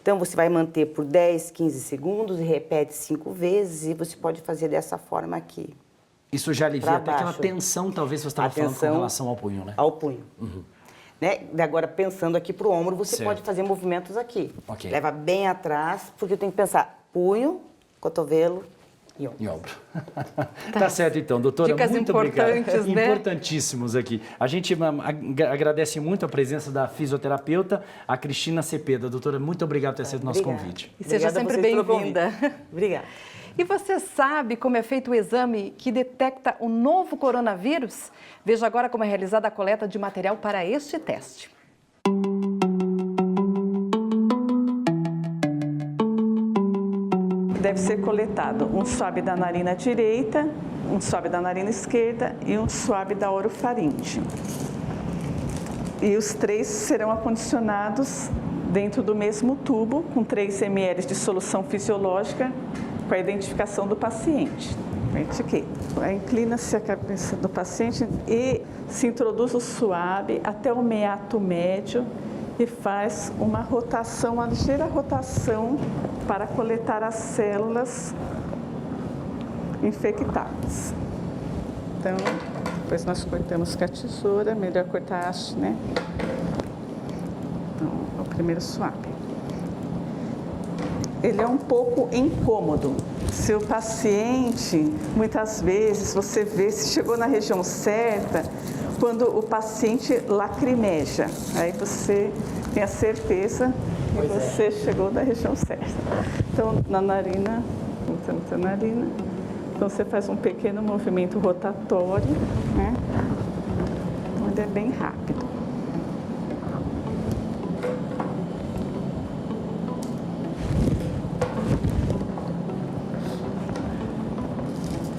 Então, você vai manter por 10, 15 segundos e repete 5 vezes, e você pode fazer dessa forma aqui. Isso já alivia até aquela tensão, talvez você estava falando com relação ao punho, né? Ao punho. Né? Agora, pensando aqui para o ombro, você pode fazer movimentos aqui. Leva bem atrás, porque eu tenho que pensar punho, cotovelo e ombro. Tá certo, então, doutora. Dicas muito importantes, obrigado. né? Importantíssimos aqui. A gente agradece muito a presença da fisioterapeuta, a Cristina Cepeda. Doutora, muito obrigado por ter aceito o nosso convite. E seja sempre bem-vinda. Obrigada. E você sabe como é feito o exame que detecta o novo coronavírus? Veja agora como é realizada a coleta de material para este teste. Deve ser coletado um swab da narina direita, um swab da narina esquerda e um swab da orofaringe. E os três serão acondicionados dentro do mesmo tubo, com 3 ml de solução fisiológica, para a identificação do paciente. Inclina-se a cabeça do paciente e se introduz o swab até o meato médio e faz uma ligeira rotação para coletar as células infectadas. Então, depois nós cortamos com a tesoura, melhor cortar a haste, né? Então, o primeiro swab. ele é um pouco incômodo. Se o paciente, muitas vezes, você vê se chegou na região certa, quando o paciente lacrimeja, aí você tem a certeza que você chegou na região certa. Então, na narina, voltando para a narina, então você faz um pequeno movimento rotatório, né? Então, ele é bem rápido.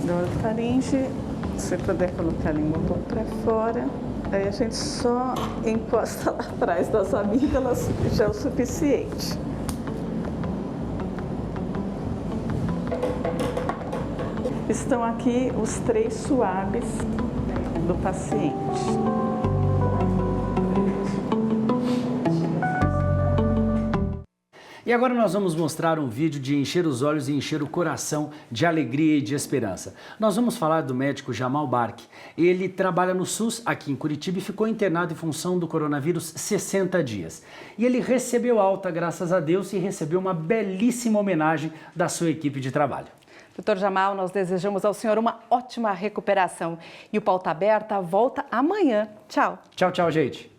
Da orofaringe, se puder colocar a língua um pouco para fora, aí a gente só encosta lá atrás das amígdalas, já é o suficiente. Estão aqui os 3 swabs do paciente. E agora nós vamos mostrar um vídeo de encher os olhos e encher o coração de alegria e de esperança. Nós vamos falar do médico Jamal Barque. Ele trabalha no SUS aqui em Curitiba e ficou internado em função do coronavírus 60 dias. E ele recebeu alta, graças a Deus, e recebeu uma belíssima homenagem da sua equipe de trabalho. Doutor Jamal, nós desejamos ao senhor uma ótima recuperação. E o Pauta Aberta volta amanhã. Tchau. Tchau, tchau, gente.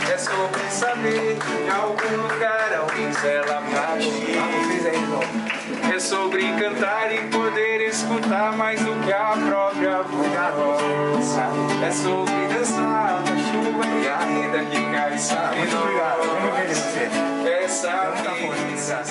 É sobre saber que em algum lugar alguém zela pra ti. É sobre cantar e poder escutar mais do que a própria voz. É sobre dançar na chuva e ainda que cai sabendo. Essa brisa